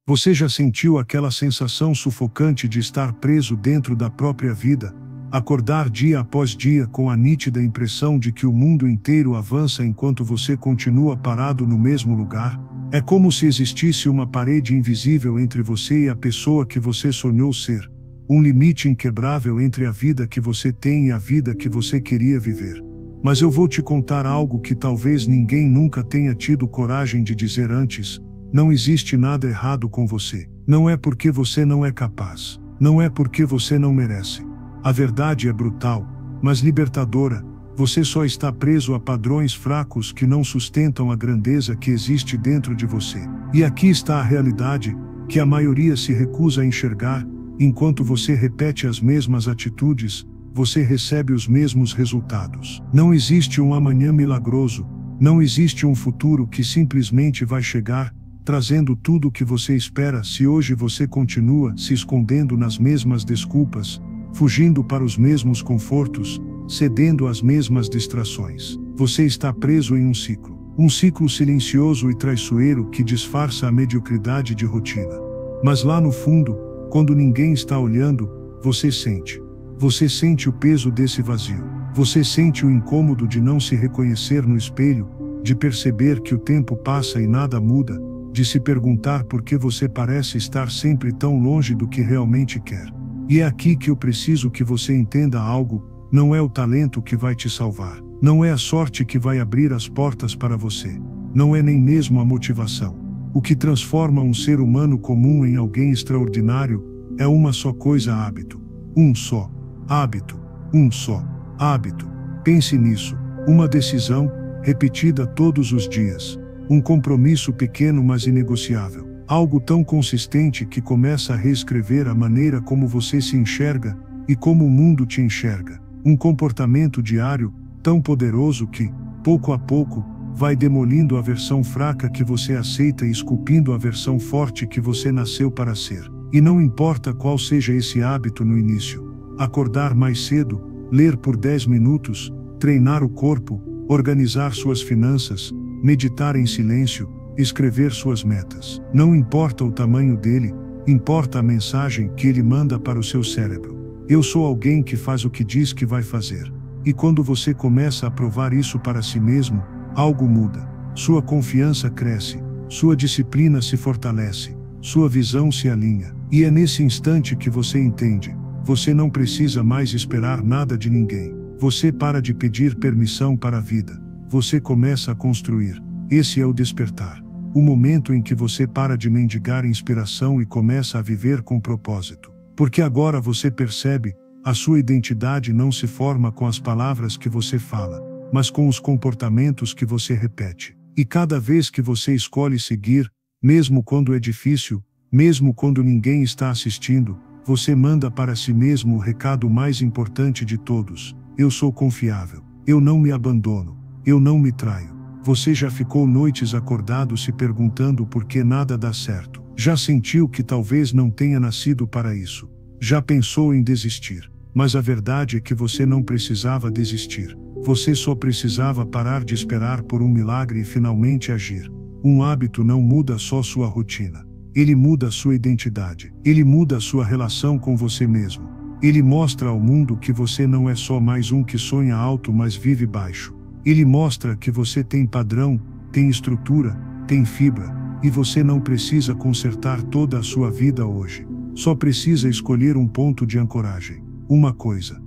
Você já sentiu aquela sensação sufocante de estar preso dentro da própria vida? Acordar dia após dia com a nítida impressão de que o mundo inteiro avança enquanto você continua parado no mesmo lugar? É como se existisse uma parede invisível entre você e a pessoa que você sonhou ser. Um limite inquebrável entre a vida que você tem e a vida que você queria viver. Mas eu vou te contar algo que talvez ninguém nunca tenha tido coragem de dizer antes. Não existe nada errado com você. Não é porque você não é capaz. Não é porque você não merece. A verdade é brutal, mas libertadora. Você só está preso a padrões fracos que não sustentam a grandeza que existe dentro de você. E aqui está a realidade, que a maioria se recusa a enxergar. Enquanto você repete as mesmas atitudes, você recebe os mesmos resultados. Não existe um amanhã milagroso. Não existe um futuro que simplesmente vai chegar, trazendo tudo o que você espera. Se hoje você continua se escondendo nas mesmas desculpas, fugindo para os mesmos confortos, cedendo às mesmas distrações, você está preso em um ciclo. Um ciclo silencioso e traiçoeiro que disfarça a mediocridade de rotina. Mas lá no fundo, quando ninguém está olhando, você sente. Você sente o peso desse vazio. Você sente o incômodo de não se reconhecer no espelho, de perceber que o tempo passa e nada muda, de se perguntar por que você parece estar sempre tão longe do que realmente quer. E é aqui que eu preciso que você entenda algo: não é o talento que vai te salvar. Não é a sorte que vai abrir as portas para você. Não é nem mesmo a motivação. O que transforma um ser humano comum em alguém extraordinário é uma só coisa: hábito. Um só hábito. Um só hábito. Pense nisso. Uma decisão, repetida todos os dias. Um compromisso pequeno mas inegociável. Algo tão consistente que começa a reescrever a maneira como você se enxerga e como o mundo te enxerga. Um comportamento diário, tão poderoso que, pouco a pouco, vai demolindo a versão fraca que você aceita e esculpindo a versão forte que você nasceu para ser. E não importa qual seja esse hábito no início. Acordar mais cedo, ler por 10 minutos, treinar o corpo, organizar suas finanças, meditar em silêncio, escrever suas metas. Não importa o tamanho dele, importa a mensagem que ele manda para o seu cérebro. Eu sou alguém que faz o que diz que vai fazer. E quando você começa a provar isso para si mesmo, algo muda. Sua confiança cresce, sua disciplina se fortalece, sua visão se alinha. E é nesse instante que você entende: você não precisa mais esperar nada de ninguém. Você para de pedir permissão para a vida. Você começa a construir. Esse é o despertar. O momento em que você para de mendigar inspiração e começa a viver com propósito. Porque agora você percebe: a sua identidade não se forma com as palavras que você fala, mas com os comportamentos que você repete. E cada vez que você escolhe seguir, mesmo quando é difícil, mesmo quando ninguém está assistindo, você manda para si mesmo o recado mais importante de todos: eu sou confiável, eu não me abandono, eu não me traio. Você já ficou noites acordado se perguntando por que nada dá certo? Já sentiu que talvez não tenha nascido para isso? Já pensou em desistir? Mas a verdade é que você não precisava desistir. Você só precisava parar de esperar por um milagre e finalmente agir. Um hábito não muda só sua rotina. Ele muda a sua identidade. Ele muda a sua relação com você mesmo. Ele mostra ao mundo que você não é só mais um que sonha alto mas vive baixo. Ele mostra que você tem padrão, tem estrutura, tem fibra, e você não precisa consertar toda a sua vida hoje. Só precisa escolher um ponto de ancoragem. Uma coisa.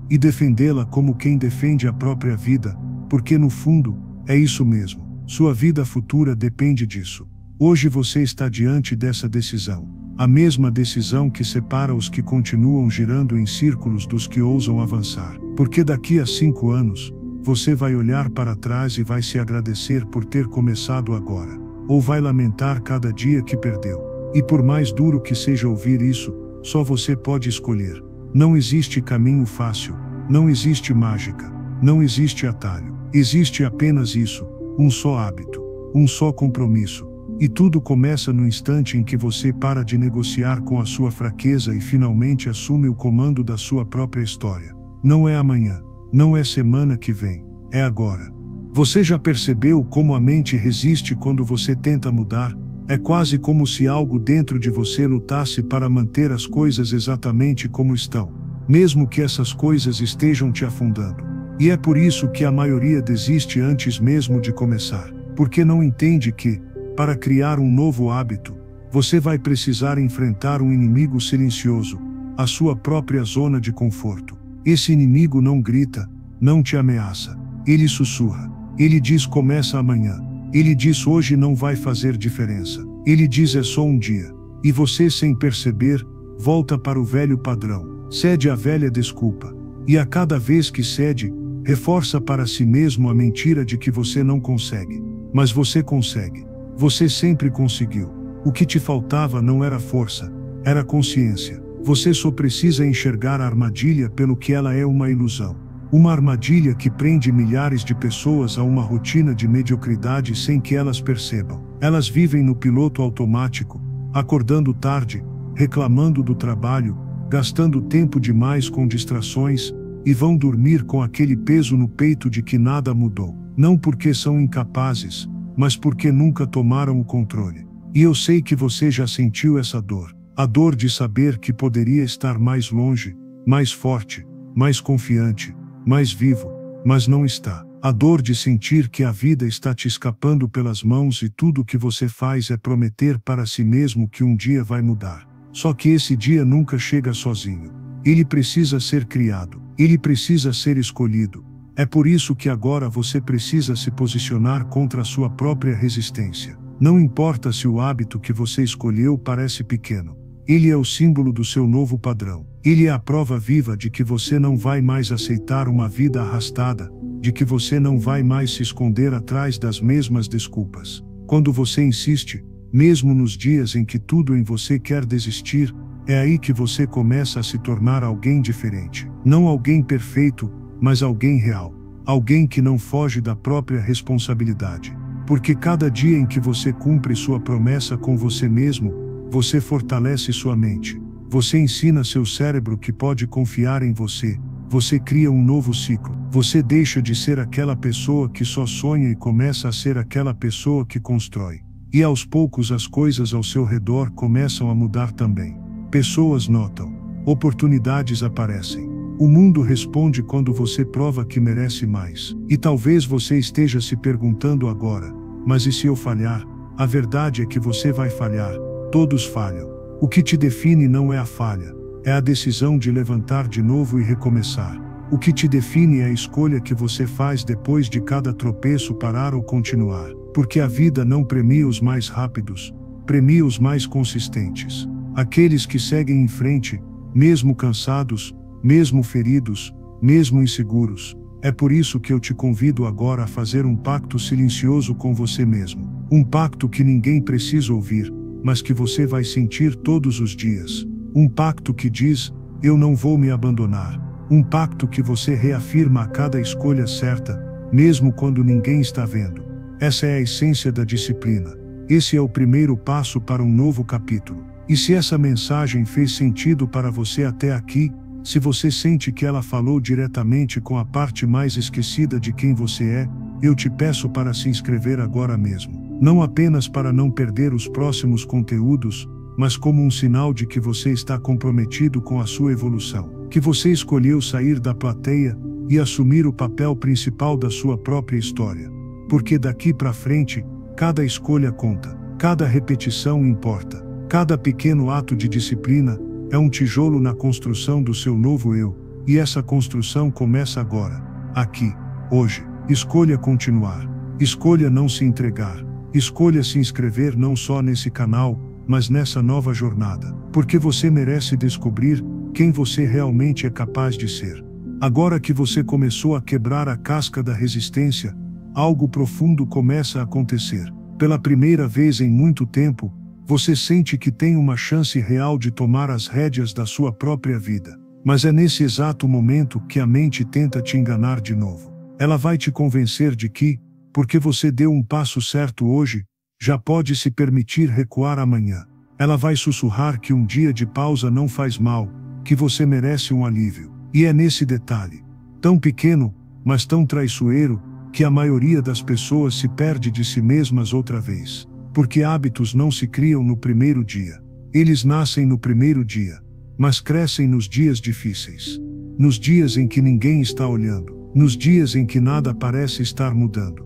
E defendê-la como quem defende a própria vida, porque no fundo, é isso mesmo. Sua vida futura depende disso. Hoje você está diante dessa decisão. A mesma decisão que separa os que continuam girando em círculos dos que ousam avançar. Porque daqui a 5 anos, você vai olhar para trás e vai se agradecer por ter começado agora. Ou vai lamentar cada dia que perdeu. E por mais duro que seja ouvir isso, só você pode escolher. Não existe caminho fácil. Não existe mágica. Não existe atalho. Existe apenas isso. Um só hábito. Um só compromisso. E tudo começa no instante em que você para de negociar com a sua fraqueza e finalmente assume o comando da sua própria história. Não é amanhã. Não é semana que vem, é agora. Você já percebeu como a mente resiste quando você tenta mudar? É quase como se algo dentro de você lutasse para manter as coisas exatamente como estão, mesmo que essas coisas estejam te afundando. E é por isso que a maioria desiste antes mesmo de começar, porque não entende que, para criar um novo hábito, você vai precisar enfrentar um inimigo silencioso, a sua própria zona de conforto. Esse inimigo não grita, não te ameaça. Ele sussurra. Ele diz começa amanhã. Ele diz hoje não vai fazer diferença. Ele diz é só um dia. E você, sem perceber, volta para o velho padrão. Cede à velha desculpa. E a cada vez que cede, reforça para si mesmo a mentira de que você não consegue. Mas você consegue. Você sempre conseguiu. O que te faltava não era força, era consciência. Você só precisa enxergar a armadilha pelo que ela é, uma ilusão. Uma armadilha que prende milhares de pessoas a uma rotina de mediocridade sem que elas percebam. Elas vivem no piloto automático, acordando tarde, reclamando do trabalho, gastando tempo demais com distrações, e vão dormir com aquele peso no peito de que nada mudou. Não porque são incapazes, mas porque nunca tomaram o controle. E eu sei que você já sentiu essa dor. A dor de saber que poderia estar mais longe, mais forte, mais confiante, mais vivo, mas não está. A dor de sentir que a vida está te escapando pelas mãos e tudo o que você faz é prometer para si mesmo que um dia vai mudar. Só que esse dia nunca chega sozinho. Ele precisa ser criado. Ele precisa ser escolhido. É por isso que agora você precisa se posicionar contra a sua própria resistência. Não importa se o hábito que você escolheu parece pequeno. Ele é o símbolo do seu novo padrão. Ele é a prova viva de que você não vai mais aceitar uma vida arrastada, de que você não vai mais se esconder atrás das mesmas desculpas. Quando você insiste, mesmo nos dias em que tudo em você quer desistir, é aí que você começa a se tornar alguém diferente. Não alguém perfeito, mas alguém real. Alguém que não foge da própria responsabilidade. Porque cada dia em que você cumpre sua promessa com você mesmo, você fortalece sua mente. Você ensina seu cérebro que pode confiar em você. Você cria um novo ciclo. Você deixa de ser aquela pessoa que só sonha e começa a ser aquela pessoa que constrói. E aos poucos as coisas ao seu redor começam a mudar também. Pessoas notam. Oportunidades aparecem. O mundo responde quando você prova que merece mais. E talvez você esteja se perguntando agora, mas e se eu falhar? A verdade é que você vai falhar. Todos falham. O que te define não é a falha, é a decisão de levantar de novo e recomeçar. O que te define é a escolha que você faz depois de cada tropeço, parar ou continuar. Porque a vida não premia os mais rápidos, premia os mais consistentes. Aqueles que seguem em frente, mesmo cansados, mesmo feridos, mesmo inseguros. É por isso que eu te convido agora a fazer um pacto silencioso com você mesmo. Um pacto que ninguém precisa ouvir, mas que você vai sentir todos os dias. Um pacto que diz, eu não vou me abandonar. Um pacto que você reafirma a cada escolha certa, mesmo quando ninguém está vendo. Essa é a essência da disciplina. Esse é o primeiro passo para um novo capítulo. E se essa mensagem fez sentido para você até aqui, se você sente que ela falou diretamente com a parte mais esquecida de quem você é, eu te peço para se inscrever agora mesmo. Não apenas para não perder os próximos conteúdos, mas como um sinal de que você está comprometido com a sua evolução. Que você escolheu sair da plateia e assumir o papel principal da sua própria história. Porque daqui para frente, cada escolha conta, cada repetição importa, cada pequeno ato de disciplina é um tijolo na construção do seu novo eu, e essa construção começa agora, aqui, hoje. Escolha continuar. Escolha não se entregar. Escolha se inscrever não só nesse canal, mas nessa nova jornada. Porque você merece descobrir quem você realmente é capaz de ser. Agora que você começou a quebrar a casca da resistência, algo profundo começa a acontecer. Pela primeira vez em muito tempo, você sente que tem uma chance real de tomar as rédeas da sua própria vida. Mas é nesse exato momento que a mente tenta te enganar de novo. Ela vai te convencer de que, porque você deu um passo certo hoje, já pode se permitir recuar amanhã. Ela vai sussurrar que um dia de pausa não faz mal, que você merece um alívio. E é nesse detalhe, tão pequeno, mas tão traiçoeiro, que a maioria das pessoas se perde de si mesmas outra vez. Porque hábitos não se criam no primeiro dia. Eles nascem no primeiro dia, mas crescem nos dias difíceis. Nos dias em que ninguém está olhando. Nos dias em que nada parece estar mudando.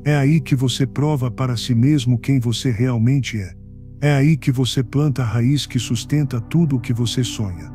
É aí que você prova para si mesmo quem você realmente é. É aí que você planta a raiz que sustenta tudo o que você sonha.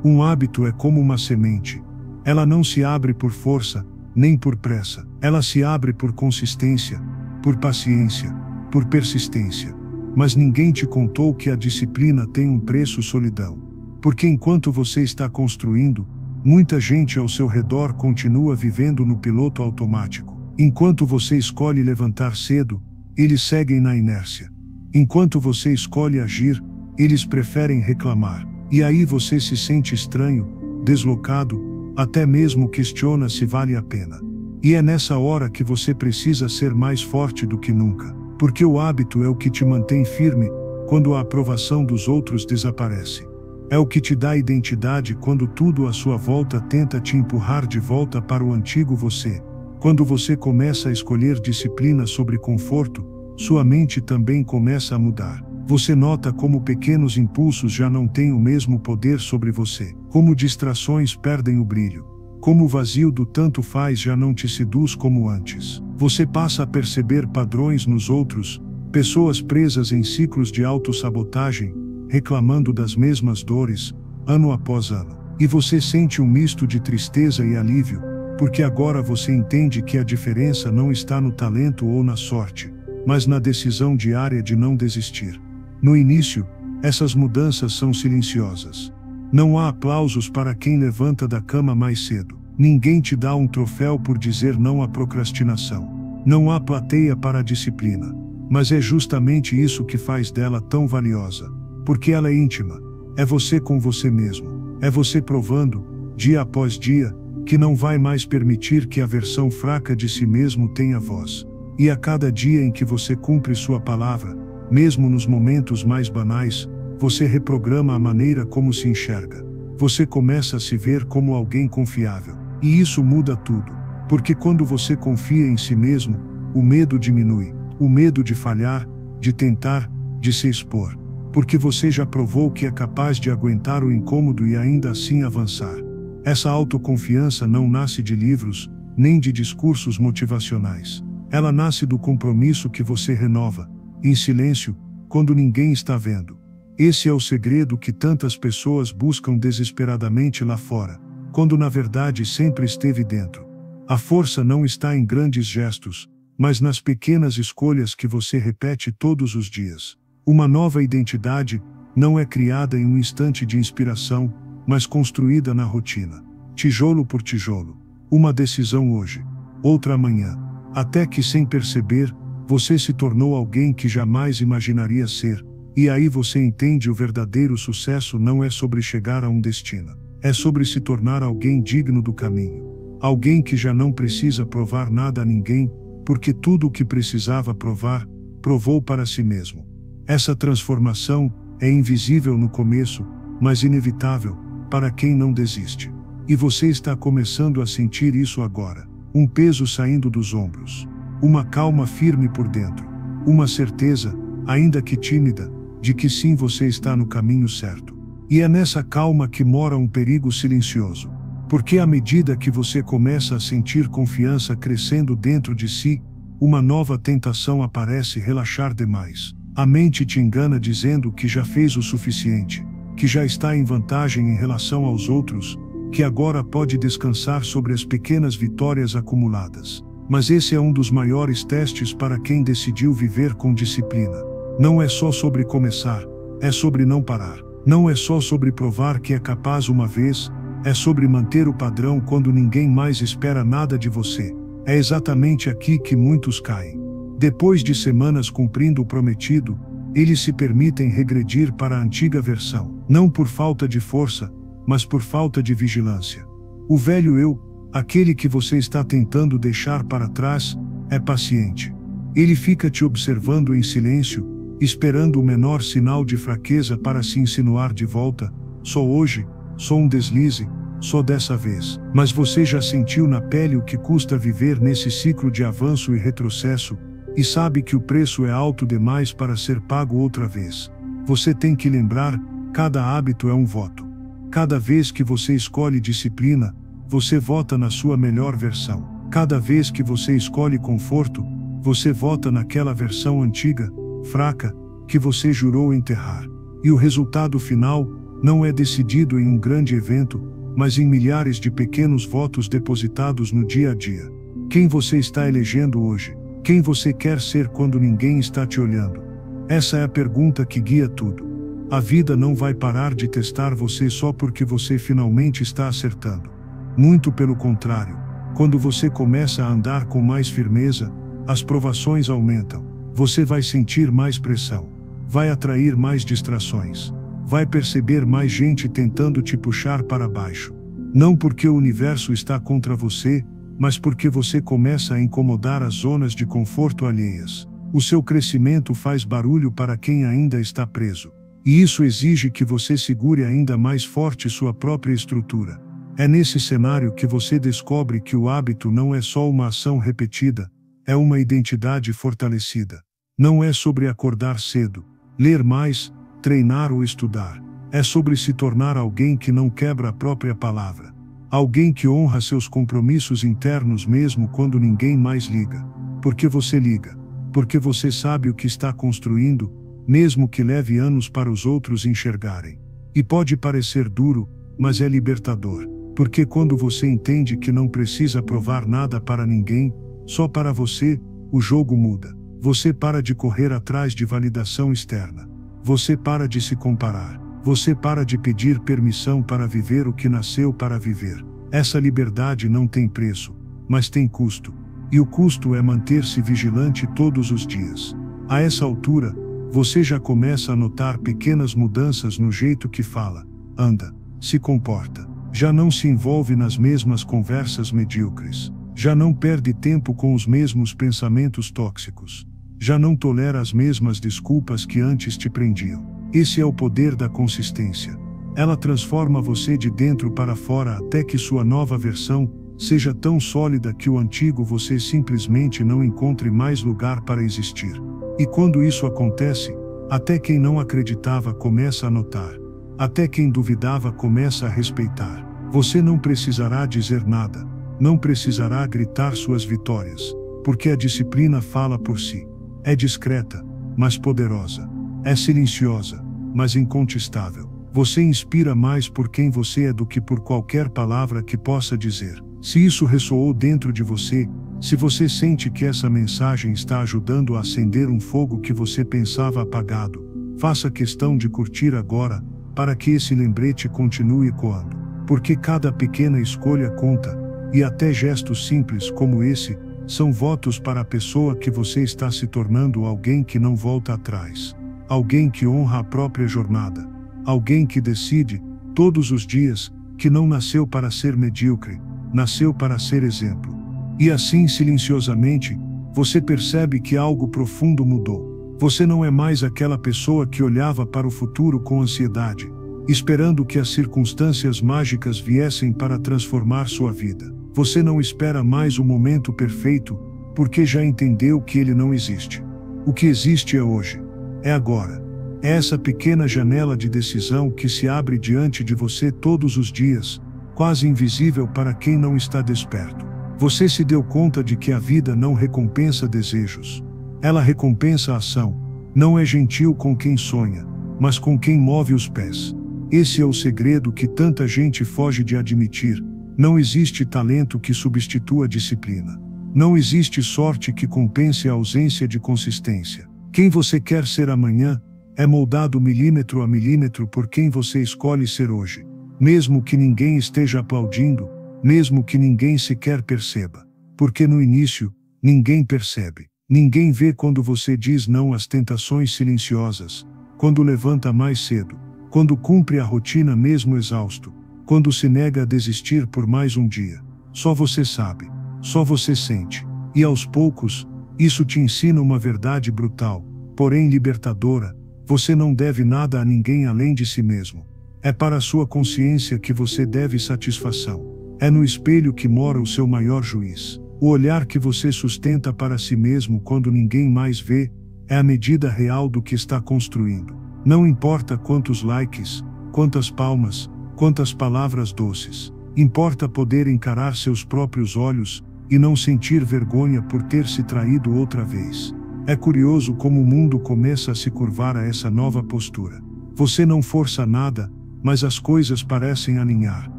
Um hábito é como uma semente. Ela não se abre por força, nem por pressa. Ela se abre por consistência, por paciência, por persistência. Mas ninguém te contou que a disciplina tem um preço: solidão. Porque enquanto você está construindo, muita gente ao seu redor continua vivendo no piloto automático. Enquanto você escolhe levantar cedo, eles seguem na inércia. Enquanto você escolhe agir, eles preferem reclamar. E aí você se sente estranho, deslocado, até mesmo questiona se vale a pena. E é nessa hora que você precisa ser mais forte do que nunca. Porque o hábito é o que te mantém firme quando a aprovação dos outros desaparece. É o que te dá identidade quando tudo à sua volta tenta te empurrar de volta para o antigo você. Quando você começa a escolher disciplina sobre conforto, sua mente também começa a mudar. Você nota como pequenos impulsos já não têm o mesmo poder sobre você. Como distrações perdem o brilho. Como o vazio do tanto faz já não te seduz como antes. Você passa a perceber padrões nos outros, pessoas presas em ciclos de autossabotagem, reclamando das mesmas dores, ano após ano. E você sente um misto de tristeza e alívio, porque agora você entende que a diferença não está no talento ou na sorte, mas na decisão diária de não desistir. No início, essas mudanças são silenciosas. Não há aplausos para quem levanta da cama mais cedo. Ninguém te dá um troféu por dizer não à procrastinação. Não há plateia para a disciplina. Mas é justamente isso que faz dela tão valiosa. Porque ela é íntima. É você com você mesmo. É você provando, dia após dia, que não vai mais permitir que a versão fraca de si mesmo tenha voz. E a cada dia em que você cumpre sua palavra, mesmo nos momentos mais banais, você reprograma a maneira como se enxerga. Você começa a se ver como alguém confiável. E isso muda tudo. Porque quando você confia em si mesmo, o medo diminui. O medo de falhar, de tentar, de se expor. Porque você já provou que é capaz de aguentar o incômodo e ainda assim avançar. Essa autoconfiança não nasce de livros, nem de discursos motivacionais. Ela nasce do compromisso que você renova, em silêncio, quando ninguém está vendo. Esse é o segredo que tantas pessoas buscam desesperadamente lá fora, quando na verdade sempre esteve dentro. A força não está em grandes gestos, mas nas pequenas escolhas que você repete todos os dias. Uma nova identidade não é criada em um instante de inspiração, mas construída na rotina. Tijolo por tijolo. Uma decisão hoje, outra amanhã. Até que, sem perceber, você se tornou alguém que jamais imaginaria ser. E aí você entende: o verdadeiro sucesso não é sobre chegar a um destino. É sobre se tornar alguém digno do caminho. Alguém que já não precisa provar nada a ninguém, porque tudo o que precisava provar, provou para si mesmo. Essa transformação é invisível no começo, mas inevitável para quem não desiste. E você está começando a sentir isso agora. Um peso saindo dos ombros. Uma calma firme por dentro. Uma certeza, ainda que tímida, de que sim, você está no caminho certo. E é nessa calma que mora um perigo silencioso. Porque à medida que você começa a sentir confiança crescendo dentro de si, uma nova tentação aparece: relaxar demais. A mente te engana dizendo que já fez o suficiente, que já está em vantagem em relação aos outros, que agora pode descansar sobre as pequenas vitórias acumuladas. Mas esse é um dos maiores testes para quem decidiu viver com disciplina. Não é só sobre começar, é sobre não parar. Não é só sobre provar que é capaz uma vez, é sobre manter o padrão quando ninguém mais espera nada de você. É exatamente aqui que muitos caem. Depois de semanas cumprindo o prometido, eles se permitem regredir para a antiga versão. Não por falta de força, mas por falta de vigilância. O velho eu, aquele que você está tentando deixar para trás, é paciente. Ele fica te observando em silêncio, esperando o menor sinal de fraqueza para se insinuar de volta: só hoje, só um deslize, só dessa vez. Mas você já sentiu na pele o que custa viver nesse ciclo de avanço e retrocesso, e sabe que o preço é alto demais para ser pago outra vez. Você tem que lembrar, cada hábito é um voto. Cada vez que você escolhe disciplina, você vota na sua melhor versão. Cada vez que você escolhe conforto, você vota naquela versão antiga, fraca, que você jurou enterrar. E o resultado final não é decidido em um grande evento, mas em milhares de pequenos votos depositados no dia a dia. Quem você está elegendo hoje? Quem você quer ser quando ninguém está te olhando? Essa é a pergunta que guia tudo. A vida não vai parar de testar você só porque você finalmente está acertando. Muito pelo contrário, quando você começa a andar com mais firmeza, as provações aumentam. Você vai sentir mais pressão, vai atrair mais distrações, vai perceber mais gente tentando te puxar para baixo. Não porque o universo está contra você, mas porque você começa a incomodar as zonas de conforto alheias. O seu crescimento faz barulho para quem ainda está preso. E isso exige que você segure ainda mais forte sua própria estrutura. É nesse cenário que você descobre que o hábito não é só uma ação repetida, é uma identidade fortalecida. Não é sobre acordar cedo, ler mais, treinar ou estudar. É sobre se tornar alguém que não quebra a própria palavra. Alguém que honra seus compromissos internos mesmo quando ninguém mais liga. Porque você liga. Porque você sabe o que está construindo, mesmo que leve anos para os outros enxergarem. E pode parecer duro, mas é libertador. Porque quando você entende que não precisa provar nada para ninguém, só para você, o jogo muda. Você para de correr atrás de validação externa. Você para de se comparar. Você para de pedir permissão para viver o que nasceu para viver. Essa liberdade não tem preço, mas tem custo. E o custo é manter-se vigilante todos os dias. A essa altura, você já começa a notar pequenas mudanças no jeito que fala, anda, se comporta. Já não se envolve nas mesmas conversas medíocres. Já não perde tempo com os mesmos pensamentos tóxicos. Já não tolera as mesmas desculpas que antes te prendiam. Esse é o poder da consistência. Ela transforma você de dentro para fora até que sua nova versão seja tão sólida que o antigo você simplesmente não encontre mais lugar para existir. E quando isso acontece, até quem não acreditava começa a notar. Até quem duvidava começa a respeitar. Você não precisará dizer nada. Não precisará gritar suas vitórias. Porque a disciplina fala por si. É discreta, mas poderosa. É silenciosa, mas incontestável. Você inspira mais por quem você é do que por qualquer palavra que possa dizer. Se isso ressoou dentro de você, se você sente que essa mensagem está ajudando a acender um fogo que você pensava apagado, faça questão de curtir agora, para que esse lembrete continue ecoando. Porque cada pequena escolha conta, e até gestos simples como esse, são votos para a pessoa que você está se tornando, alguém que não volta atrás. Alguém que honra a própria jornada. Alguém que decide, todos os dias, que não nasceu para ser medíocre, nasceu para ser exemplo. E assim, silenciosamente, você percebe que algo profundo mudou. Você não é mais aquela pessoa que olhava para o futuro com ansiedade, esperando que as circunstâncias mágicas viessem para transformar sua vida. Você não espera mais o momento perfeito, porque já entendeu que ele não existe. O que existe é hoje. É agora. É essa pequena janela de decisão que se abre diante de você todos os dias, quase invisível para quem não está desperto. Você se deu conta de que a vida não recompensa desejos. Ela recompensa a ação. Não é gentil com quem sonha, mas com quem move os pés. Esse é o segredo que tanta gente foge de admitir. Não existe talento que substitua disciplina. Não existe sorte que compense a ausência de consistência. Quem você quer ser amanhã é moldado milímetro a milímetro por quem você escolhe ser hoje. Mesmo que ninguém esteja aplaudindo, mesmo que ninguém sequer perceba. Porque no início, ninguém percebe. Ninguém vê quando você diz não às tentações silenciosas, quando levanta mais cedo, quando cumpre a rotina mesmo exausto, quando se nega a desistir por mais um dia. Só você sabe, só você sente. E aos poucos, isso te ensina uma verdade brutal, porém libertadora: você não deve nada a ninguém além de si mesmo. É para a sua consciência que você deve satisfação. É no espelho que mora o seu maior juiz. O olhar que você sustenta para si mesmo quando ninguém mais vê, é a medida real do que está construindo. Não importa quantos likes, quantas palmas, quantas palavras doces. Importa poder encarar seus próprios olhos e não sentir vergonha por ter se traído outra vez. É curioso como o mundo começa a se curvar a essa nova postura. Você não força nada, mas as coisas parecem alinhar.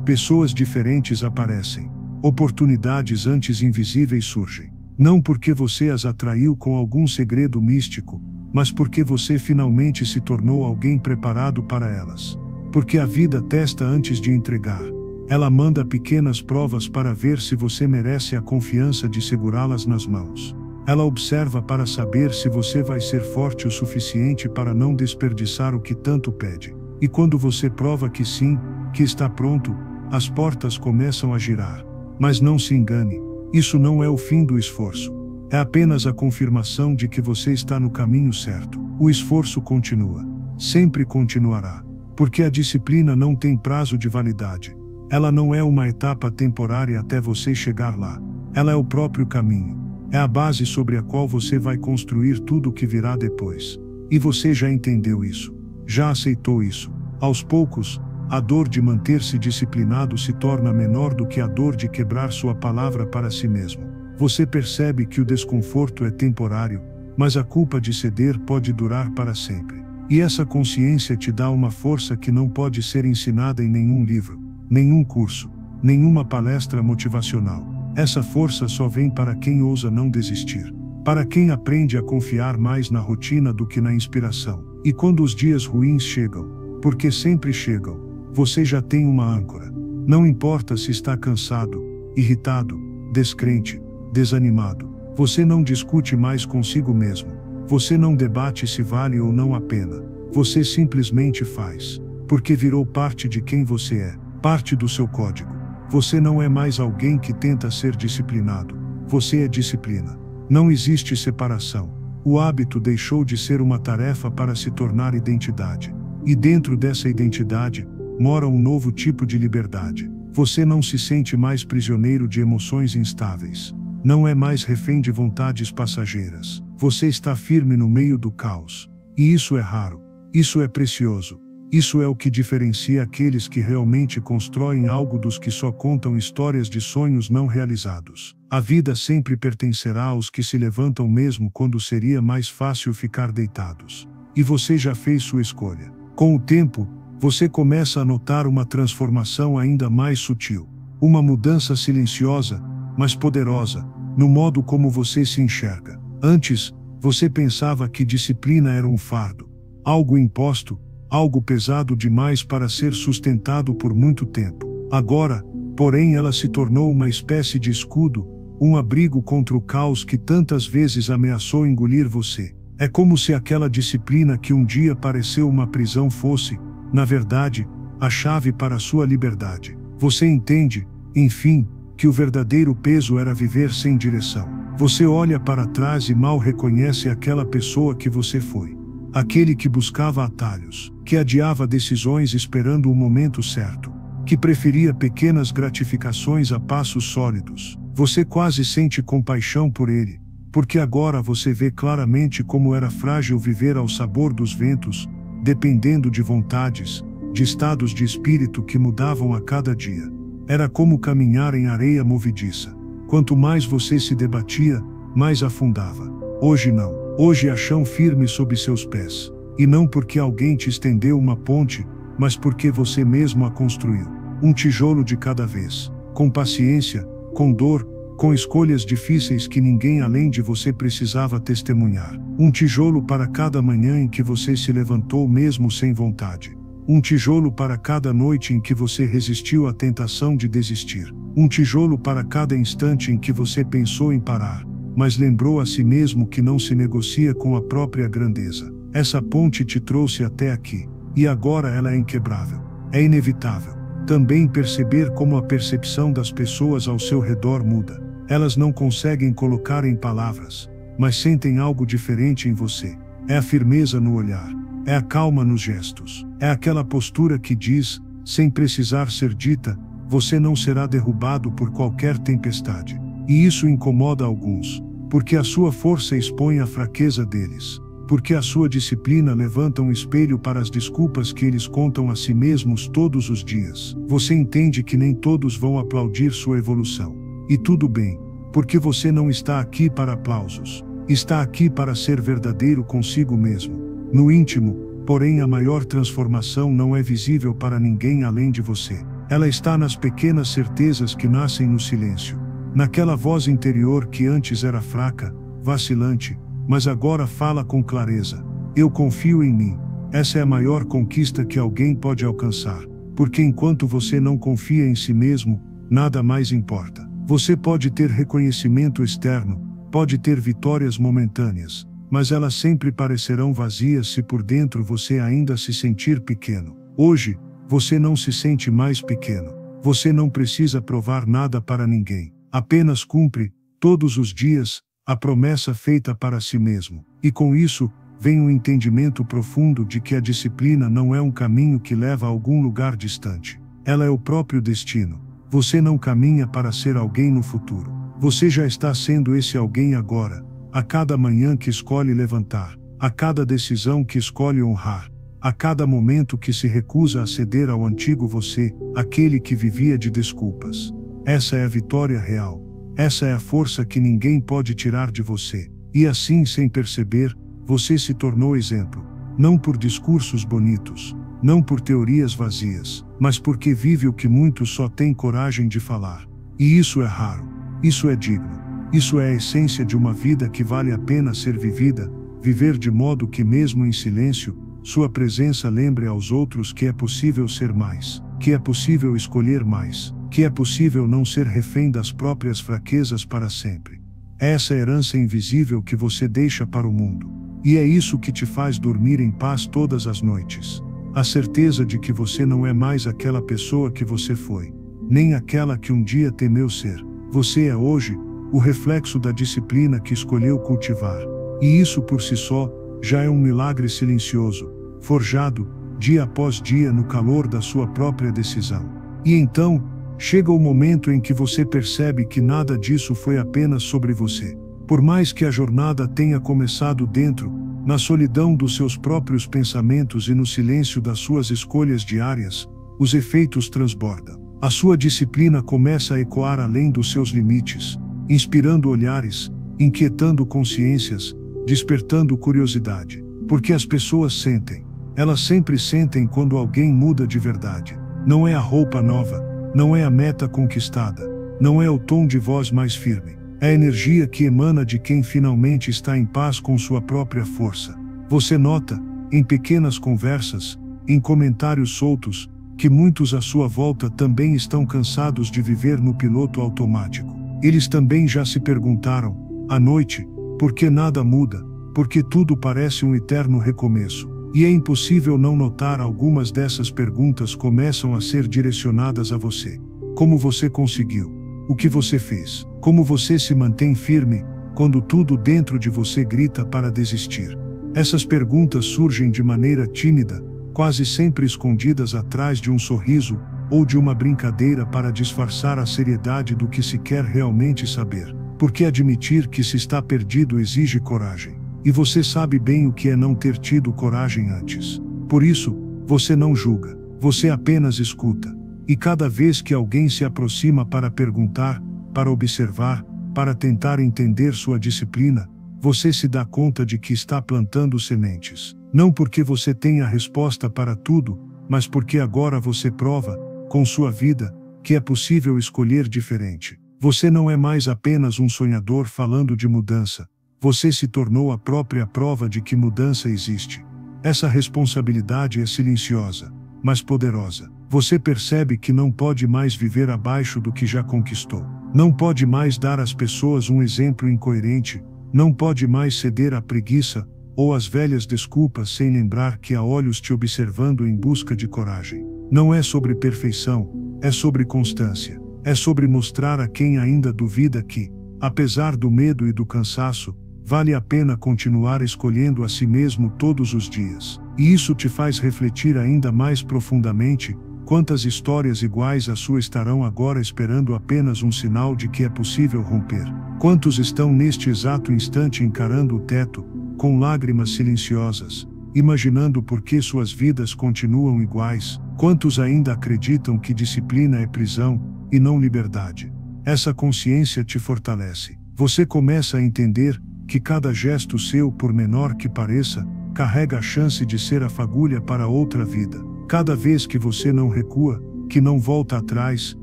Pessoas diferentes aparecem. Oportunidades antes invisíveis surgem. Não porque você as atraiu com algum segredo místico, mas porque você finalmente se tornou alguém preparado para elas. Porque a vida testa antes de entregar. Ela manda pequenas provas para ver se você merece a confiança de segurá-las nas mãos. Ela observa para saber se você vai ser forte o suficiente para não desperdiçar o que tanto pede. E quando você prova que sim, que está pronto, as portas começam a girar. Mas não se engane, isso não é o fim do esforço. É apenas a confirmação de que você está no caminho certo. O esforço continua. Sempre continuará. Porque a disciplina não tem prazo de validade. Ela não é uma etapa temporária até você chegar lá. Ela é o próprio caminho. É a base sobre a qual você vai construir tudo o que virá depois. E você já entendeu isso. Já aceitou isso. Aos poucos, a dor de manter-se disciplinado se torna menor do que a dor de quebrar sua palavra para si mesmo. Você percebe que o desconforto é temporário, mas a culpa de ceder pode durar para sempre. E essa consciência te dá uma força que não pode ser ensinada em nenhum livro, nenhum curso, nenhuma palestra motivacional. Essa força só vem para quem ousa não desistir. Para quem aprende a confiar mais na rotina do que na inspiração. E quando os dias ruins chegam, porque sempre chegam, você já tem uma âncora. Não importa se está cansado, irritado, descrente, desanimado. Você não discute mais consigo mesmo. Você não debate se vale ou não a pena. Você simplesmente faz. Porque virou parte de quem você é, parte do seu código. Você não é mais alguém que tenta ser disciplinado. Você é disciplina. Não existe separação. O hábito deixou de ser uma tarefa para se tornar identidade. E dentro dessa identidade, mora um novo tipo de liberdade. Você não se sente mais prisioneiro de emoções instáveis. Não é mais refém de vontades passageiras. Você está firme no meio do caos. E isso é raro. Isso é precioso. Isso é o que diferencia aqueles que realmente constroem algo dos que só contam histórias de sonhos não realizados. A vida sempre pertencerá aos que se levantam mesmo quando seria mais fácil ficar deitados. E você já fez sua escolha. Com o tempo, você começa a notar uma transformação ainda mais sutil. Uma mudança silenciosa, mas poderosa, no modo como você se enxerga. Antes, você pensava que disciplina era um fardo, algo imposto, algo pesado demais para ser sustentado por muito tempo. Agora, porém, ela se tornou uma espécie de escudo, um abrigo contra o caos que tantas vezes ameaçou engolir você. É como se aquela disciplina que um dia pareceu uma prisão fosse, na verdade, a chave para a sua liberdade. Você entende, enfim, que o verdadeiro peso era viver sem direção. Você olha para trás e mal reconhece aquela pessoa que você foi. Aquele que buscava atalhos, que adiava decisões esperando o momento certo, que preferia pequenas gratificações a passos sólidos. Você quase sente compaixão por ele, porque agora você vê claramente como era frágil viver ao sabor dos ventos, dependendo de vontades, de estados de espírito que mudavam a cada dia. Era como caminhar em areia movediça. Quanto mais você se debatia, mais afundava. Hoje não. Hoje há chão firme sob seus pés. E não porque alguém te estendeu uma ponte, mas porque você mesmo a construiu. Um tijolo de cada vez. Com paciência, com dor, com escolhas difíceis que ninguém além de você precisava testemunhar. Um tijolo para cada manhã em que você se levantou mesmo sem vontade. Um tijolo para cada noite em que você resistiu à tentação de desistir. Um tijolo para cada instante em que você pensou em parar, mas lembrou a si mesmo que não se negocia com a própria grandeza. Essa ponte te trouxe até aqui, e agora ela é inquebrável. É inevitável também perceber como a percepção das pessoas ao seu redor muda. Elas não conseguem colocar em palavras, mas sentem algo diferente em você. É a firmeza no olhar, é a calma nos gestos, é aquela postura que diz, sem precisar ser dita, você não será derrubado por qualquer tempestade. E isso incomoda alguns, porque a sua força expõe a fraqueza deles. Porque a sua disciplina levanta um espelho para as desculpas que eles contam a si mesmos todos os dias. Você entende que nem todos vão aplaudir sua evolução. E tudo bem, porque você não está aqui para aplausos. Está aqui para ser verdadeiro consigo mesmo. No íntimo, porém, a maior transformação não é visível para ninguém além de você. Ela está nas pequenas certezas que nascem no silêncio. Naquela voz interior que antes era fraca, vacilante, mas agora fala com clareza. Eu confio em mim. Essa é a maior conquista que alguém pode alcançar. Porque enquanto você não confia em si mesmo, nada mais importa. Você pode ter reconhecimento externo, pode ter vitórias momentâneas, mas elas sempre parecerão vazias se por dentro você ainda se sentir pequeno. Hoje, você não se sente mais pequeno. Você não precisa provar nada para ninguém. Apenas cumpre, todos os dias, a promessa feita para si mesmo. E com isso, vem um entendimento profundo de que a disciplina não é um caminho que leva a algum lugar distante. Ela é o próprio destino. Você não caminha para ser alguém no futuro. Você já está sendo esse alguém agora, a cada manhã que escolhe levantar, a cada decisão que escolhe honrar, a cada momento que se recusa a ceder ao antigo você, aquele que vivia de desculpas. Essa é a vitória real. Essa é a força que ninguém pode tirar de você. E assim, sem perceber, você se tornou exemplo. Não por discursos bonitos, não por teorias vazias, mas porque vive o que muitos só têm coragem de falar. E isso é raro. Isso é digno. Isso é a essência de uma vida que vale a pena ser vivida, viver de modo que mesmo em silêncio, sua presença lembre aos outros que é possível ser mais, que é possível escolher mais, que é possível não ser refém das próprias fraquezas para sempre. Essa herança invisível que você deixa para o mundo. E é isso que te faz dormir em paz todas as noites. A certeza de que você não é mais aquela pessoa que você foi, nem aquela que um dia temeu ser. Você é hoje o reflexo da disciplina que escolheu cultivar. E isso por si só já é um milagre silencioso, forjado, dia após dia no calor da sua própria decisão. E então, chega o momento em que você percebe que nada disso foi apenas sobre você. Por mais que a jornada tenha começado dentro, na solidão dos seus próprios pensamentos e no silêncio das suas escolhas diárias, os efeitos transbordam. A sua disciplina começa a ecoar além dos seus limites, inspirando olhares, inquietando consciências, despertando curiosidade. Porque as pessoas sentem. Elas sempre sentem quando alguém muda de verdade. Não é a roupa nova, não é a meta conquistada, não é o tom de voz mais firme. É a energia que emana de quem finalmente está em paz com sua própria força. Você nota, em pequenas conversas, em comentários soltos, que muitos à sua volta também estão cansados de viver no piloto automático. Eles também já se perguntaram, à noite, por que nada muda, porque tudo parece um eterno recomeço. E é impossível não notar algumas dessas perguntas começam a ser direcionadas a você. Como você conseguiu? O que você fez? Como você se mantém firme, quando tudo dentro de você grita para desistir? Essas perguntas surgem de maneira tímida, quase sempre escondidas atrás de um sorriso, ou de uma brincadeira para disfarçar a seriedade do que se quer realmente saber. Porque admitir que se está perdido exige coragem. E você sabe bem o que é não ter tido coragem antes. Por isso, você não julga, você apenas escuta. E cada vez que alguém se aproxima para perguntar, para observar, para tentar entender sua disciplina, você se dá conta de que está plantando sementes. Não porque você tenha a resposta para tudo, mas porque agora você prova, com sua vida, que é possível escolher diferente. Você não é mais apenas um sonhador falando de mudança. Você se tornou a própria prova de que mudança existe. Essa responsabilidade é silenciosa, mas poderosa. Você percebe que não pode mais viver abaixo do que já conquistou. Não pode mais dar às pessoas um exemplo incoerente. Não pode mais ceder à preguiça ou às velhas desculpas sem lembrar que há olhos te observando em busca de coragem. Não é sobre perfeição, é sobre constância. É sobre mostrar a quem ainda duvida que, apesar do medo e do cansaço, vale a pena continuar escolhendo a si mesmo todos os dias. E isso te faz refletir ainda mais profundamente, Quantas histórias iguais à sua estarão agora esperando apenas um sinal de que é possível romper? Quantos estão neste exato instante encarando o teto, com lágrimas silenciosas, imaginando por que suas vidas continuam iguais? Quantos ainda acreditam que disciplina é prisão, e não liberdade? Essa consciência te fortalece. Você começa a entender que cada gesto seu, por menor que pareça, carrega a chance de ser a fagulha para outra vida. Cada vez que você não recua, que não volta atrás,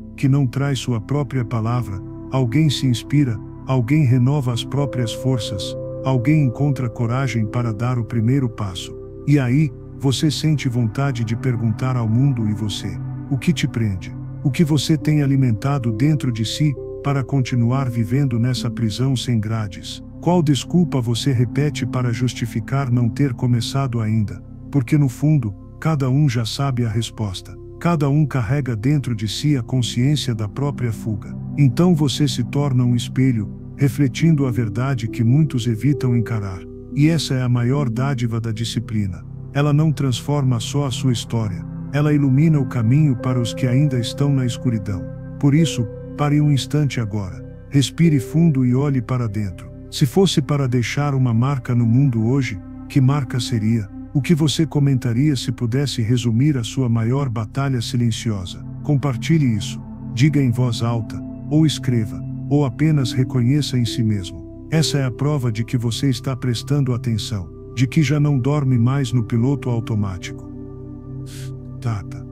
que não traz sua própria palavra, alguém se inspira, alguém renova as próprias forças, alguém encontra coragem para dar o primeiro passo. E aí, você sente vontade de perguntar ao mundo e você: o que te prende? O que você tem alimentado dentro de si, para continuar vivendo nessa prisão sem grades? Qual desculpa você repete para justificar não ter começado ainda? Porque no fundo, cada um já sabe a resposta. Cada um carrega dentro de si a consciência da própria fuga. Então você se torna um espelho, refletindo a verdade que muitos evitam encarar. E essa é a maior dádiva da disciplina. Ela não transforma só a sua história, ela ilumina o caminho para os que ainda estão na escuridão. Por isso, pare um instante agora. Respire fundo e olhe para dentro. Se fosse para deixar uma marca no mundo hoje, que marca seria? O que você comentaria se pudesse resumir a sua maior batalha silenciosa? Compartilhe isso. Diga em voz alta, ou escreva, ou apenas reconheça em si mesmo. Essa é a prova de que você está prestando atenção, de que já não dorme mais no piloto automático. Tata.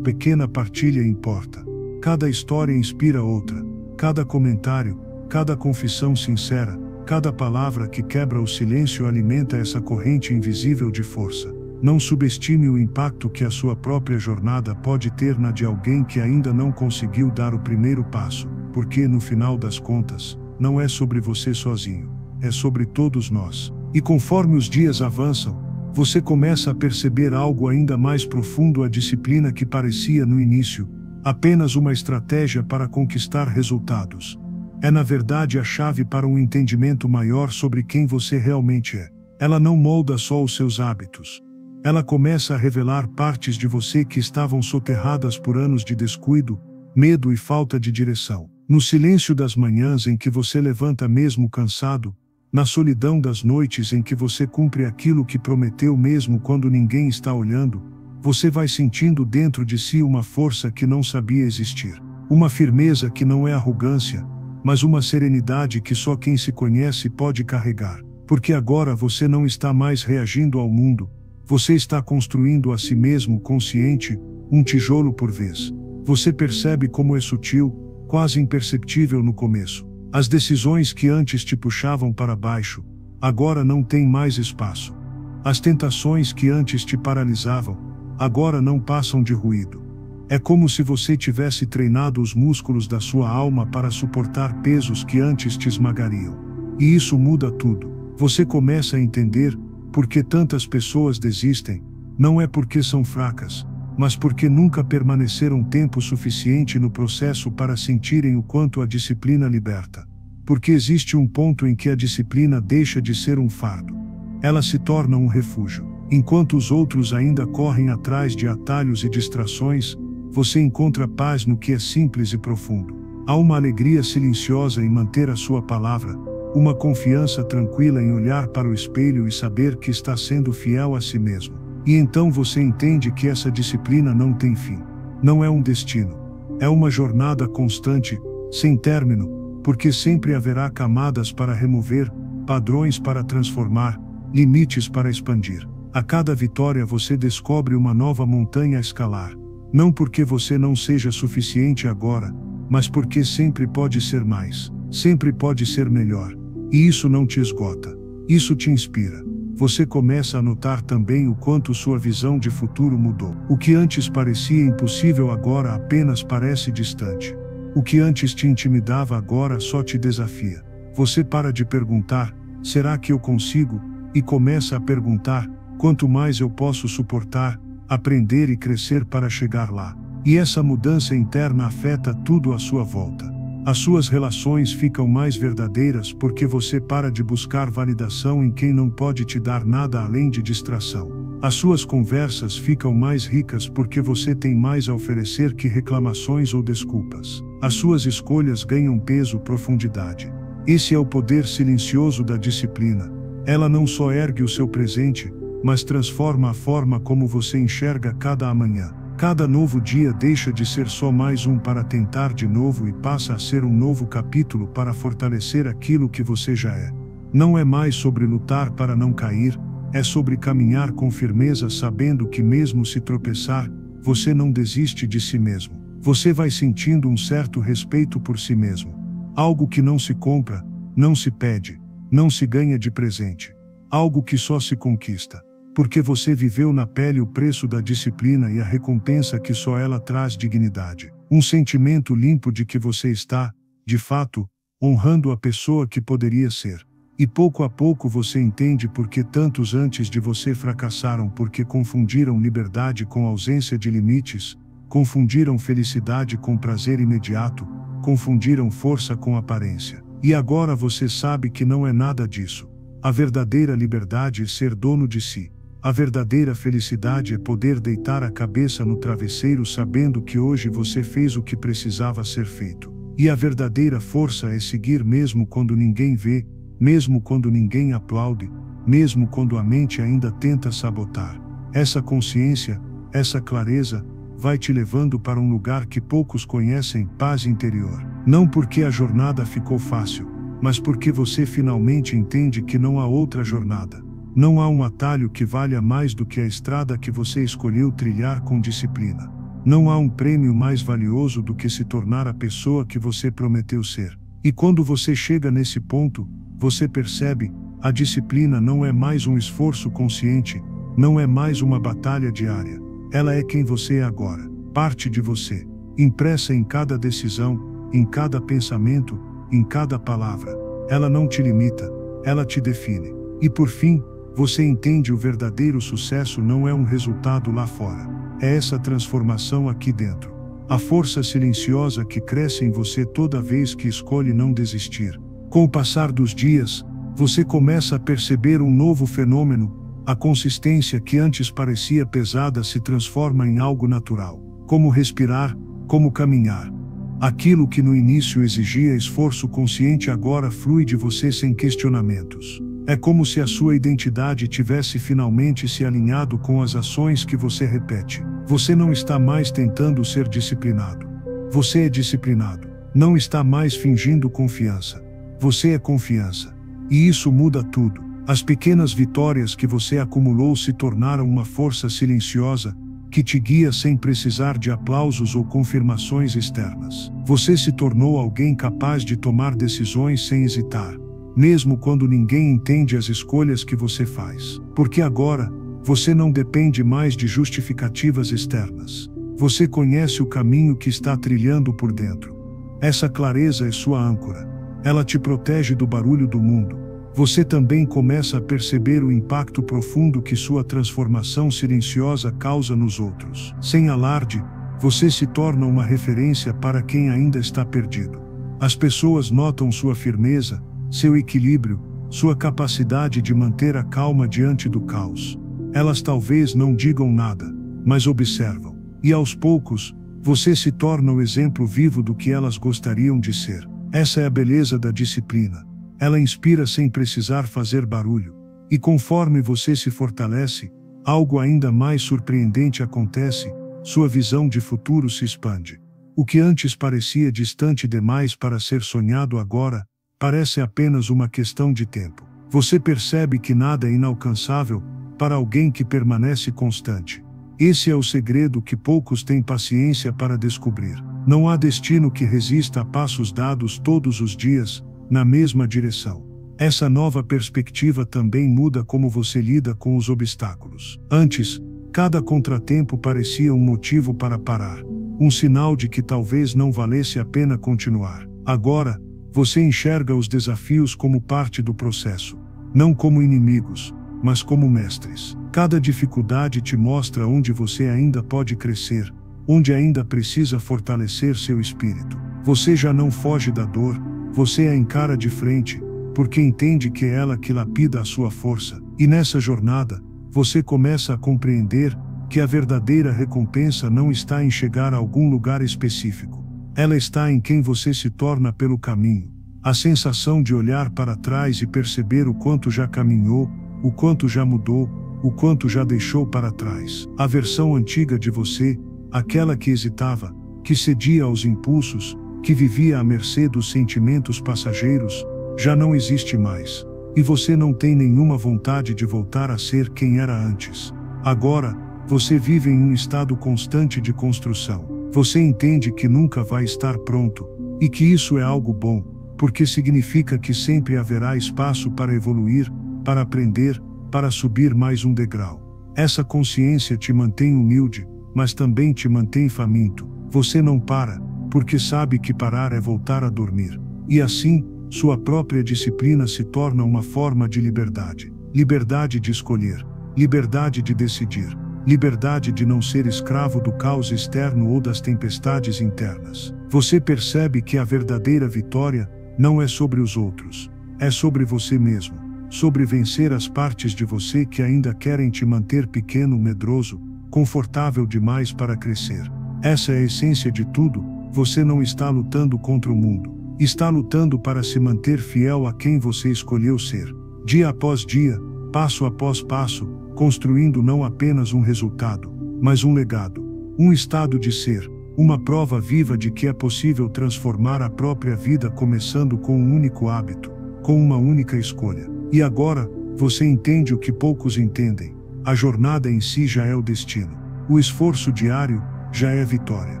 Pequena partilha importa. Cada história inspira outra. Cada comentário, cada confissão sincera, cada palavra que quebra o silêncio alimenta essa corrente invisível de força. Não subestime o impacto que a sua própria jornada pode ter na de alguém que ainda não conseguiu dar o primeiro passo, porque, no final das contas, não é sobre você sozinho, é sobre todos nós. E conforme os dias avançam, você começa a perceber algo ainda mais profundo: a disciplina que parecia no início apenas uma estratégia para conquistar resultados. É na verdade a chave para um entendimento maior sobre quem você realmente é. Ela não molda só os seus hábitos. Ela começa a revelar partes de você que estavam soterradas por anos de descuido, medo e falta de direção. No silêncio das manhãs em que você levanta mesmo cansado, na solidão das noites em que você cumpre aquilo que prometeu mesmo quando ninguém está olhando, você vai sentindo dentro de si uma força que não sabia existir. Uma firmeza que não é arrogância, mas uma serenidade que só quem se conhece pode carregar. Porque agora você não está mais reagindo ao mundo, você está construindo a si mesmo consciente, um tijolo por vez. Você percebe como é sutil, quase imperceptível no começo. As decisões que antes te puxavam para baixo, agora não têm mais espaço. As tentações que antes te paralisavam, agora não passam de ruído. É como se você tivesse treinado os músculos da sua alma para suportar pesos que antes te esmagariam. E isso muda tudo. Você começa a entender por que tantas pessoas desistem, não é porque são fracas, mas porque nunca permaneceram tempo suficiente no processo para sentirem o quanto a disciplina liberta. Porque existe um ponto em que a disciplina deixa de ser um fardo. Ela se torna um refúgio. Enquanto os outros ainda correm atrás de atalhos e distrações, você encontra paz no que é simples e profundo. Há uma alegria silenciosa em manter a sua palavra, uma confiança tranquila em olhar para o espelho e saber que está sendo fiel a si mesmo. E então você entende que essa disciplina não tem fim. Não é um destino. É uma jornada constante, sem término, porque sempre haverá camadas para remover, padrões para transformar, limites para expandir. A cada vitória você descobre uma nova montanha a escalar. Não porque você não seja suficiente agora, mas porque sempre pode ser mais, sempre pode ser melhor. E isso não te esgota. Isso te inspira. Você começa a notar também o quanto sua visão de futuro mudou. O que antes parecia impossível agora apenas parece distante. O que antes te intimidava agora só te desafia. Você para de perguntar, será que eu consigo? E começa a perguntar, quanto mais eu posso suportar, aprender e crescer para chegar lá. E essa mudança interna afeta tudo à sua volta. As suas relações ficam mais verdadeiras porque você para de buscar validação em quem não pode te dar nada além de distração. As suas conversas ficam mais ricas porque você tem mais a oferecer que reclamações ou desculpas. As suas escolhas ganham peso, profundidade. Esse é o poder silencioso da disciplina. Ela não só ergue o seu presente, mas transforma a forma como você enxerga cada amanhã. Cada novo dia deixa de ser só mais um para tentar de novo e passa a ser um novo capítulo para fortalecer aquilo que você já é. Não é mais sobre lutar para não cair, é sobre caminhar com firmeza, sabendo que mesmo se tropeçar, você não desiste de si mesmo. Você vai sentindo um certo respeito por si mesmo. Algo que não se compra, não se pede, não se ganha de presente. Algo que só se conquista. Porque você viveu na pele o preço da disciplina e a recompensa que só ela traz dignidade. Um sentimento limpo de que você está, de fato, honrando a pessoa que poderia ser. E pouco a pouco você entende por que tantos antes de você fracassaram, porque confundiram liberdade com ausência de limites, confundiram felicidade com prazer imediato, confundiram força com aparência. E agora você sabe que não é nada disso. A verdadeira liberdade é ser dono de si. A verdadeira felicidade é poder deitar a cabeça no travesseiro sabendo que hoje você fez o que precisava ser feito. E a verdadeira força é seguir mesmo quando ninguém vê, mesmo quando ninguém aplaude, mesmo quando a mente ainda tenta sabotar. Essa consciência, essa clareza, vai te levando para um lugar que poucos conhecem, paz interior. Não porque a jornada ficou fácil, mas porque você finalmente entende que não há outra jornada. Não há um atalho que valha mais do que a estrada que você escolheu trilhar com disciplina. Não há um prêmio mais valioso do que se tornar a pessoa que você prometeu ser. E quando você chega nesse ponto, você percebe, a disciplina não é mais um esforço consciente, não é mais uma batalha diária. Ela é quem você é agora, parte de você, impressa em cada decisão, em cada pensamento, em cada palavra. Ela não te limita, ela te define. E por fim, você entende o verdadeiro sucesso não é um resultado lá fora. É essa transformação aqui dentro. A força silenciosa que cresce em você toda vez que escolhe não desistir. Com o passar dos dias, você começa a perceber um novo fenômeno. A consistência que antes parecia pesada se transforma em algo natural. Como respirar, como caminhar. Aquilo que no início exigia esforço consciente agora flui de você sem questionamentos. É como se a sua identidade tivesse finalmente se alinhado com as ações que você repete. Você não está mais tentando ser disciplinado. Você é disciplinado. Não está mais fingindo confiança. Você é confiança. E isso muda tudo. As pequenas vitórias que você acumulou se tornaram uma força silenciosa, que te guia sem precisar de aplausos ou confirmações externas. Você se tornou alguém capaz de tomar decisões sem hesitar, mesmo quando ninguém entende as escolhas que você faz. Porque agora, você não depende mais de justificativas externas. Você conhece o caminho que está trilhando por dentro. Essa clareza é sua âncora. Ela te protege do barulho do mundo. Você também começa a perceber o impacto profundo que sua transformação silenciosa causa nos outros. Sem alarde, você se torna uma referência para quem ainda está perdido. As pessoas notam sua firmeza, seu equilíbrio, sua capacidade de manter a calma diante do caos. Elas talvez não digam nada, mas observam. E aos poucos, você se torna o exemplo vivo do que elas gostariam de ser. Essa é a beleza da disciplina. Ela inspira sem precisar fazer barulho. E conforme você se fortalece, algo ainda mais surpreendente acontece, sua visão de futuro se expande. O que antes parecia distante demais para ser sonhado agora, parece apenas uma questão de tempo. Você percebe que nada é inalcançável para alguém que permanece constante. Esse é o segredo que poucos têm paciência para descobrir. Não há destino que resista a passos dados todos os dias, na mesma direção. Essa nova perspectiva também muda como você lida com os obstáculos. Antes, cada contratempo parecia um motivo para parar, um sinal de que talvez não valesse a pena continuar. Agora, você enxerga os desafios como parte do processo, não como inimigos, mas como mestres. Cada dificuldade te mostra onde você ainda pode crescer, onde ainda precisa fortalecer seu espírito. Você já não foge da dor, você a encara de frente, porque entende que é ela que lapida a sua força. E nessa jornada, você começa a compreender que a verdadeira recompensa não está em chegar a algum lugar específico. Ela está em quem você se torna pelo caminho. A sensação de olhar para trás e perceber o quanto já caminhou, o quanto já mudou, o quanto já deixou para trás. A versão antiga de você, aquela que hesitava, que cedia aos impulsos, que vivia à mercê dos sentimentos passageiros, já não existe mais. E você não tem nenhuma vontade de voltar a ser quem era antes. Agora, você vive em um estado constante de construção. Você entende que nunca vai estar pronto, e que isso é algo bom, porque significa que sempre haverá espaço para evoluir, para aprender, para subir mais um degrau. Essa consciência te mantém humilde, mas também te mantém faminto. Você não para, porque sabe que parar é voltar a dormir. E assim, sua própria disciplina se torna uma forma de liberdade. Liberdade de escolher, liberdade de decidir, liberdade de não ser escravo do caos externo ou das tempestades internas. Você percebe que a verdadeira vitória não é sobre os outros, é sobre você mesmo, sobre vencer as partes de você que ainda querem te manter pequeno, medroso, confortável demais para crescer. Essa é a essência de tudo. Você não está lutando contra o mundo, está lutando para se manter fiel a quem você escolheu ser. Dia após dia, passo após passo, construindo não apenas um resultado, mas um legado, um estado de ser, uma prova viva de que é possível transformar a própria vida começando com um único hábito, com uma única escolha. E agora, você entende o que poucos entendem. A jornada em si já é o destino. O esforço diário já é vitória.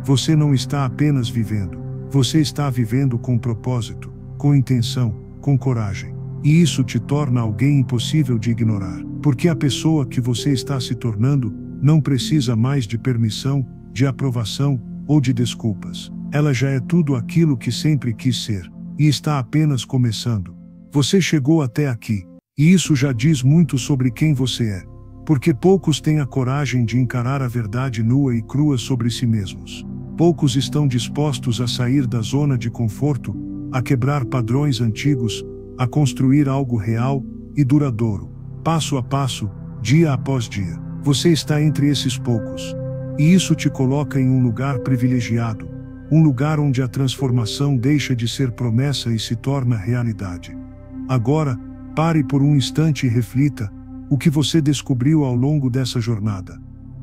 Você não está apenas vivendo, você está vivendo com propósito, com intenção, com coragem. E isso te torna alguém impossível de ignorar, porque a pessoa que você está se tornando não precisa mais de permissão, de aprovação ou de desculpas. Ela já é tudo aquilo que sempre quis ser, e está apenas começando. Você chegou até aqui, e isso já diz muito sobre quem você é, porque poucos têm a coragem de encarar a verdade nua e crua sobre si mesmos. Poucos estão dispostos a sair da zona de conforto, a quebrar padrões antigos, a construir algo real e duradouro, passo a passo, dia após dia. Você está entre esses poucos. E isso te coloca em um lugar privilegiado, um lugar onde a transformação deixa de ser promessa e se torna realidade. Agora, pare por um instante e reflita o que você descobriu ao longo dessa jornada.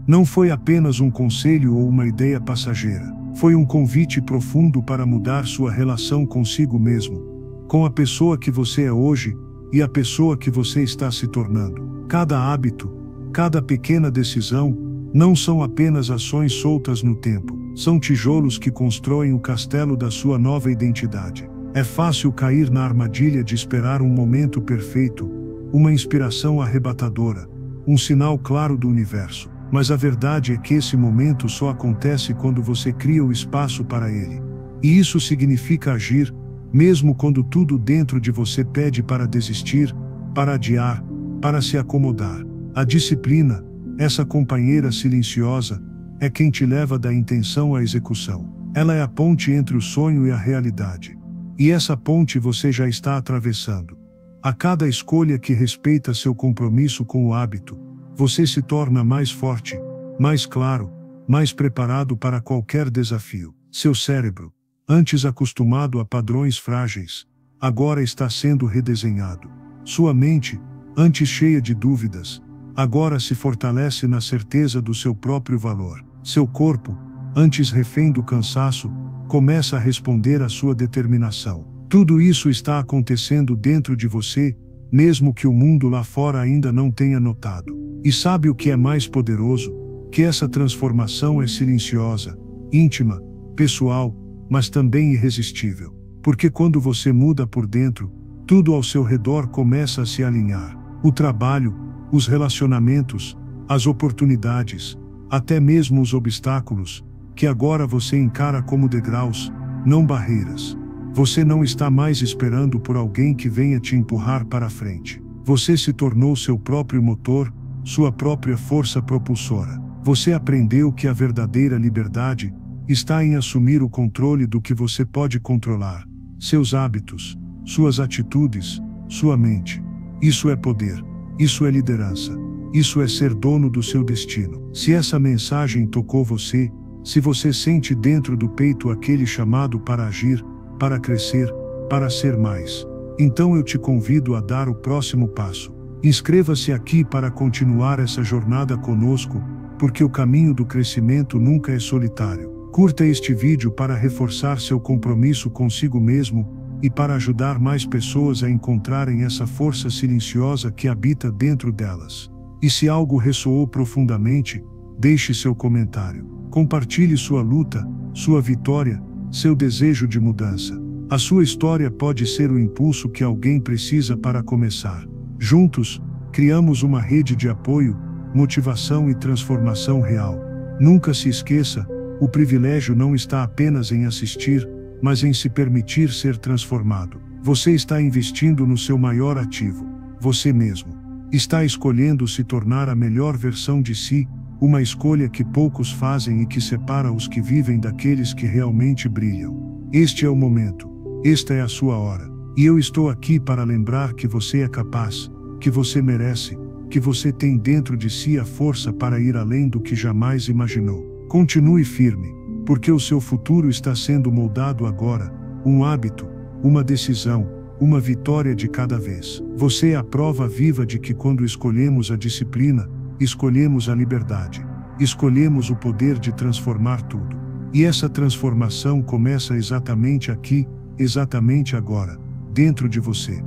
Não foi apenas um conselho ou uma ideia passageira. Foi um convite profundo para mudar sua relação consigo mesmo, com a pessoa que você é hoje e a pessoa que você está se tornando. Cada hábito, cada pequena decisão, não são apenas ações soltas no tempo. São tijolos que constroem o castelo da sua nova identidade. É fácil cair na armadilha de esperar um momento perfeito, uma inspiração arrebatadora, um sinal claro do universo. Mas a verdade é que esse momento só acontece quando você cria o espaço para ele. E isso significa agir, mesmo quando tudo dentro de você pede para desistir, para adiar, para se acomodar. A disciplina, essa companheira silenciosa, é quem te leva da intenção à execução. Ela é a ponte entre o sonho e a realidade. E essa ponte você já está atravessando. A cada escolha que respeita seu compromisso com o hábito, você se torna mais forte, mais claro, mais preparado para qualquer desafio. Seu cérebro, antes acostumado a padrões frágeis, agora está sendo redesenhado. Sua mente, antes cheia de dúvidas, agora se fortalece na certeza do seu próprio valor. Seu corpo, antes refém do cansaço, começa a responder à sua determinação. Tudo isso está acontecendo dentro de você, mesmo que o mundo lá fora ainda não tenha notado. E sabe o que é mais poderoso? Que essa transformação é silenciosa, íntima, pessoal, mas também irresistível. Porque quando você muda por dentro, tudo ao seu redor começa a se alinhar. O trabalho, os relacionamentos, as oportunidades, até mesmo os obstáculos, que agora você encara como degraus, não barreiras. Você não está mais esperando por alguém que venha te empurrar para frente. Você se tornou seu próprio motor, sua própria força propulsora. Você aprendeu que a verdadeira liberdade está em assumir o controle do que você pode controlar, seus hábitos, suas atitudes, sua mente. Isso é poder, isso é liderança. Isso é ser dono do seu destino. Se essa mensagem tocou você, se você sente dentro do peito aquele chamado para agir, para crescer, para ser mais, então eu te convido a dar o próximo passo. Inscreva-se aqui para continuar essa jornada conosco, porque o caminho do crescimento nunca é solitário. Curta este vídeo para reforçar seu compromisso consigo mesmo e para ajudar mais pessoas a encontrarem essa força silenciosa que habita dentro delas. E se algo ressoou profundamente, deixe seu comentário. Compartilhe sua luta, sua vitória, seu desejo de mudança. A sua história pode ser o impulso que alguém precisa para começar. Juntos, criamos uma rede de apoio, motivação e transformação real. Nunca se esqueça, o privilégio não está apenas em assistir, mas em se permitir ser transformado. Você está investindo no seu maior ativo, você mesmo. Está escolhendo se tornar a melhor versão de si, uma escolha que poucos fazem e que separa os que vivem daqueles que realmente brilham. Este é o momento. Esta é a sua hora. E eu estou aqui para lembrar que você é capaz, que você merece, que você tem dentro de si a força para ir além do que jamais imaginou. Continue firme, porque o seu futuro está sendo moldado agora, um hábito, uma decisão, uma vitória de cada vez. Você é a prova viva de que quando escolhemos a disciplina, escolhemos a liberdade, escolhemos o poder de transformar tudo. E essa transformação começa exatamente aqui, exatamente agora, dentro de você.